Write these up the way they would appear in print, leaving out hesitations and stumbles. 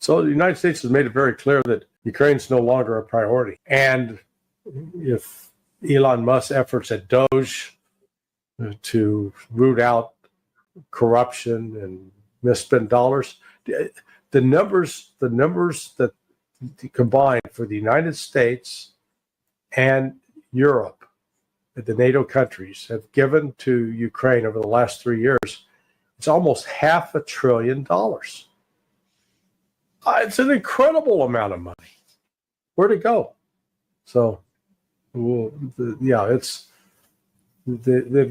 So the United States has made it very clear that Ukraine's no longer a priority. And if Elon Musk's efforts at Doge to root out corruption and misspent dollars, the numbers that combined for the United States and Europe, the NATO countries, have given to Ukraine over the last 3 years, it's almost $500 billion. It's an incredible amount of money. Where'd it go? So, they've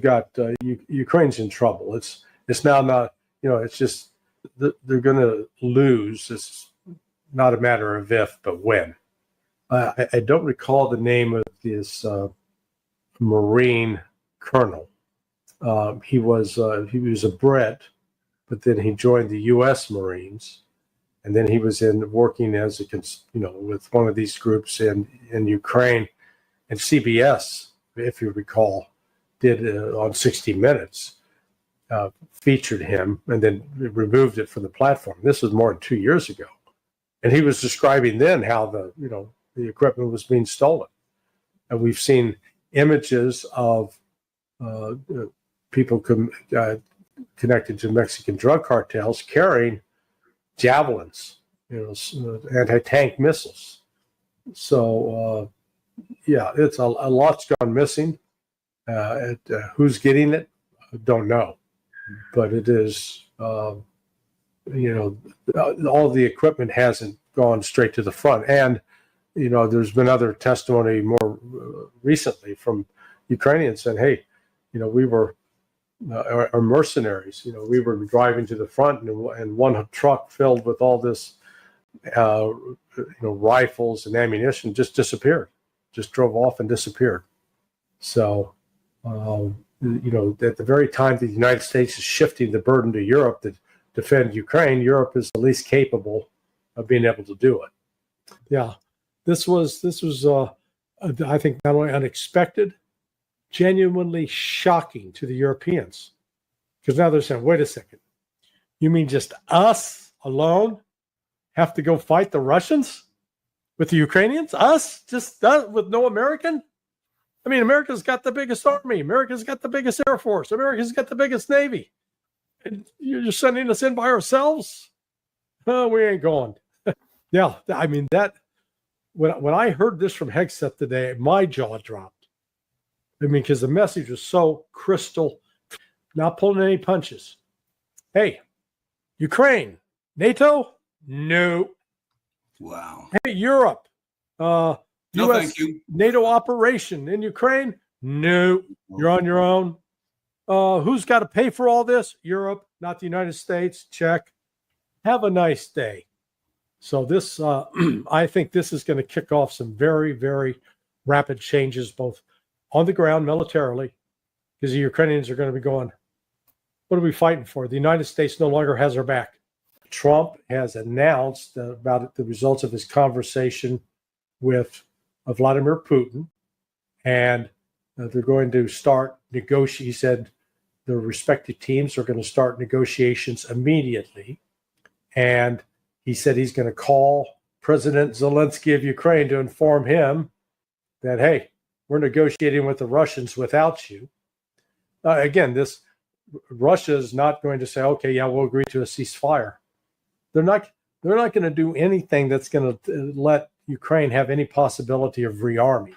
got Ukraine's in trouble. It's now not, it's just they're going to lose. It's not a matter of if, but when. I don't recall the name of this Marine colonel. He was a Brit, but then he joined the U.S. Marines, and then he was working as with one of these groups in Ukraine, and CBS, if you recall, did on 60 Minutes featured him, and then removed it from the platform. This was more than 2 years ago, and he was describing then how the equipment was being stolen, and we've seen images of people connected to Mexican drug cartels carrying javelins, anti-tank missiles. So, it's a lot's gone missing. Who's getting it? I don't know. But it is, all the equipment hasn't gone straight to the front. And, there's been other testimony more recently from Ukrainians saying, hey, we were our mercenaries. We were driving to the front, and one truck filled with all this, rifles and ammunition just disappeared, just drove off and disappeared. So, at the very time the United States is shifting the burden to Europe to defend Ukraine, Europe is the least capable of being able to do it. Yeah, this was I think not only unexpected, genuinely shocking to the Europeans, because now they're saying, wait a second, you mean just us alone have to go fight the Russians with the Ukrainians? Us? Just us, with no American? I mean, America's got the biggest army. America's got the biggest Air Force. America's got the biggest Navy. And you're just sending us in by ourselves? Oh, we ain't going. Yeah, I mean, that when I heard this from Hegseth today, my jaw dropped. I mean, because the message was so crystal, not pulling any punches. Hey, Ukraine, NATO? No. Wow. Hey, Europe, no, U.S. thank you. NATO operation in Ukraine? No. You're on your own. Who's got to pay for all this? Europe, not the United States. Check. Have a nice day. So this, I think this is going to kick off some very, very rapid changes, both on the ground militarily, because the Ukrainians are going to be going, what are we fighting for? The United States no longer has our back. Trump has announced about the results of his conversation with Vladimir Putin, and they're going to start negotiate. He said the respective teams are going to start negotiations immediately, and he said he's going to call President Zelensky of Ukraine to inform him that, hey, we're negotiating with the Russians without you. Again, Russia is not going to say, okay, yeah, we'll agree to a ceasefire. They're not going to do anything that's going to let Ukraine have any possibility of rearming.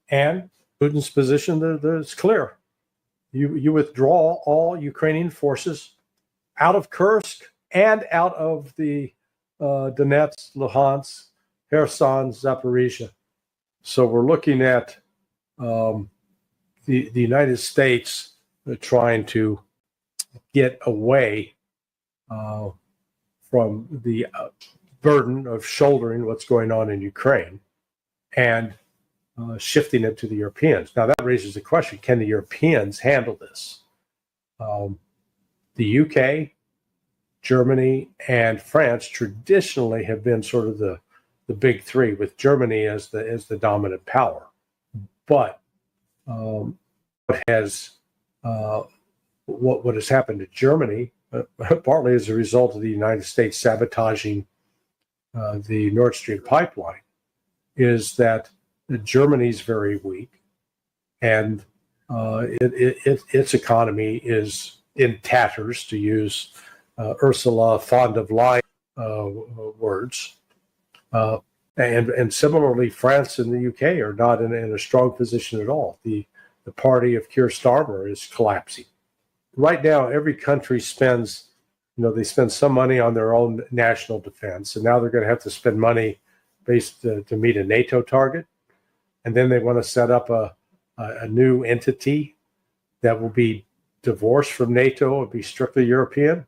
And Putin's position is clear. You withdraw all Ukrainian forces out of Kursk and out of the Donetsk, Luhansk, Kherson, Zaporizhia. So we're looking at the United States trying to get away from the burden of shouldering what's going on in Ukraine and shifting it to the Europeans. Now that raises the question, can the Europeans handle this? The UK, Germany, and France traditionally have been sort of the big three, with Germany as the dominant power. But what has happened to Germany, partly as a result of the United States sabotaging the Nord Stream pipeline is that Germany's very weak, and its economy is in tatters, to use Ursula von der Leyen words. And similarly, France and the UK are not in a strong position at all. The party of Keir Starmer is collapsing. Right now, every country spends, they spend some money on their own national defense, and now they're going to have to spend money based to meet a NATO target. And then they want to set up a new entity that will be divorced from NATO and be strictly European.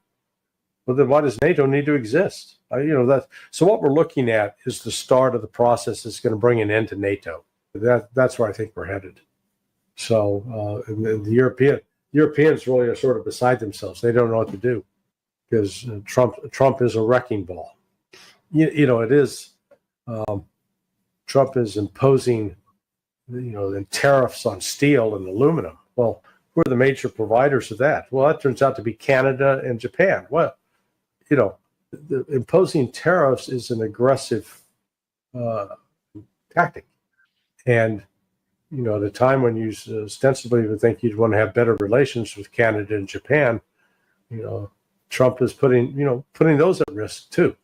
Well, then why does NATO need to exist? So what we're looking at is the start of the process that's going to bring an end to NATO. That's where I think we're headed. So the Europeans really are sort of beside themselves. They don't know what to do because Trump is a wrecking ball. It is. Trump is imposing, tariffs on steel and aluminum. Well, who are the major providers of that? Well, that turns out to be Canada and Japan. Well, the imposing tariffs is an aggressive tactic. And, at a time when you ostensibly would think you'd want to have better relations with Canada and Japan, Trump is putting those at risk too.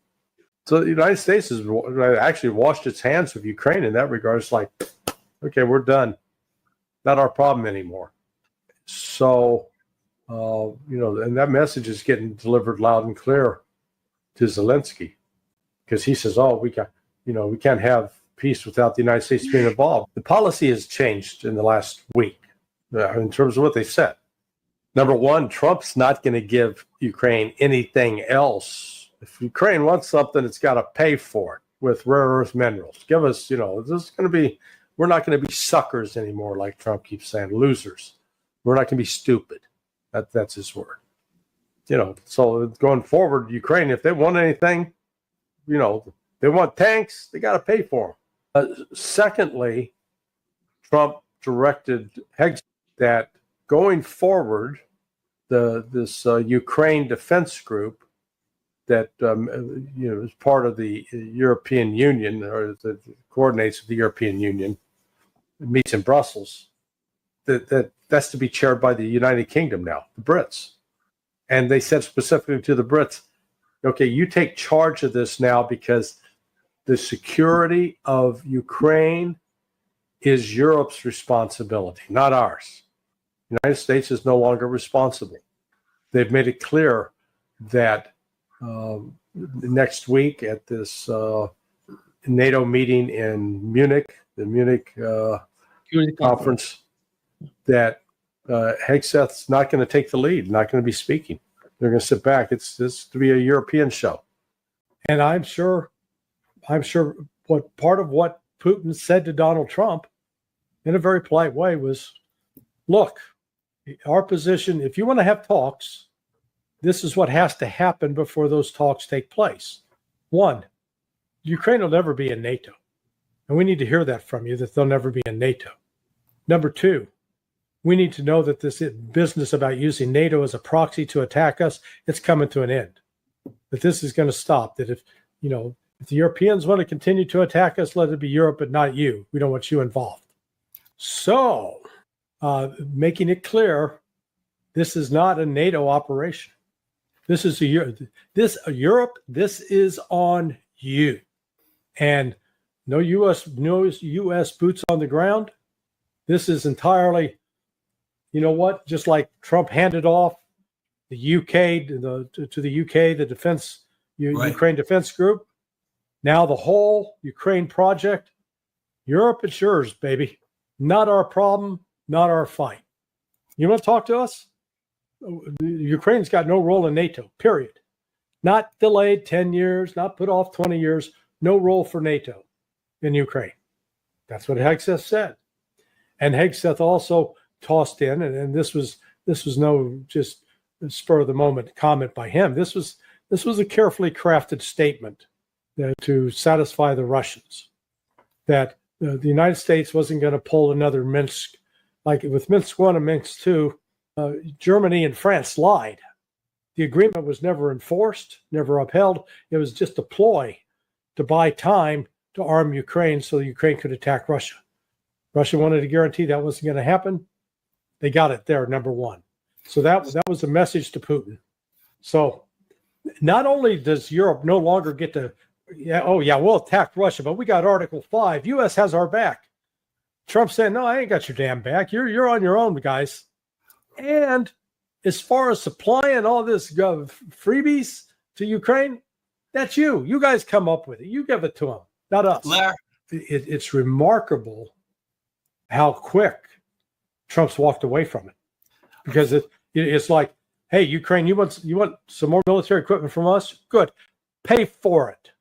So the United States has actually washed its hands of Ukraine in that regard. It's like, okay, we're done. Not our problem anymore. So, and that message is getting delivered loud and clear to Zelensky, because he says, "Oh, we can't have peace without the United States being involved." The policy has changed in the last week in terms of what they said. Number one, Trump's not going to give Ukraine anything else. If Ukraine wants something, it's got to pay for it with rare earth minerals. Give us, we're not going to be suckers anymore, like Trump keeps saying, losers. We're not going to be stupid. That's his word. So going forward, Ukraine, if they want anything, they want tanks, they got to pay for them. Secondly, Trump directed Hegseth that going forward, this Ukraine defense group that is part of the European Union, or the coordinates of the European Union, meets in Brussels. That's to be chaired by the United Kingdom now, the Brits. And they said specifically to the Brits, okay, you take charge of this now, because the security of Ukraine is Europe's responsibility, not ours. The United States is no longer responsible. They've made it clear that next week at this NATO meeting in Munich, the Munich conference, that Hegseth's not going to take the lead, not going to be speaking. They're going to sit back. It's to be a European show. And I'm sure what part of what Putin said to Donald Trump in a very polite way was, look, our position, if you want to have talks, this is what has to happen before those talks take place. One, Ukraine will never be in NATO. And we need to hear that from you, that they'll never be in NATO. Number two, we need to know that this business about using NATO as a proxy to attack us, it's coming to an end. That this is going to stop. That if the Europeans want to continue to attack us, let it be Europe, but not you. We don't want you involved. So, making it clear, this is not a NATO operation. This is Europe. This is on you, and no U.S. boots on the ground. This is entirely, just like Trump handed off the UK to the UK, the defense right. Ukraine defense group. Now the whole Ukraine project, Europe, it's yours, baby. Not our problem, not our fight. You want to talk to us? Ukraine's got no role in NATO, period. Not delayed 10 years, not put off 20 years, no role for NATO in Ukraine. That's what Hegseth said. And Hegseth also tossed in, and this was no just spur of the moment comment by him. This was a carefully crafted statement to satisfy the Russians that the United States wasn't going to pull another Minsk, like with Minsk 1 and Minsk 2. Germany and France lied. The agreement was never enforced, never upheld. It was just a ploy to buy time to arm Ukraine so Ukraine could attack Russia. Russia wanted to guarantee that wasn't going to happen. They got it there, number one. So that was a message to Putin. So not only does Europe no longer get to, we'll attack Russia, but we got Article 5. U.S. has our back. Trump said, no, I ain't got your damn back. You're on your own, guys. And as far as supplying all this freebies to Ukraine, that's you. You guys come up with it. You give it to them, not us. It's remarkable how quick Trump's walked away from it, because it's like, hey, Ukraine, you want some more military equipment from us? Good, pay for it.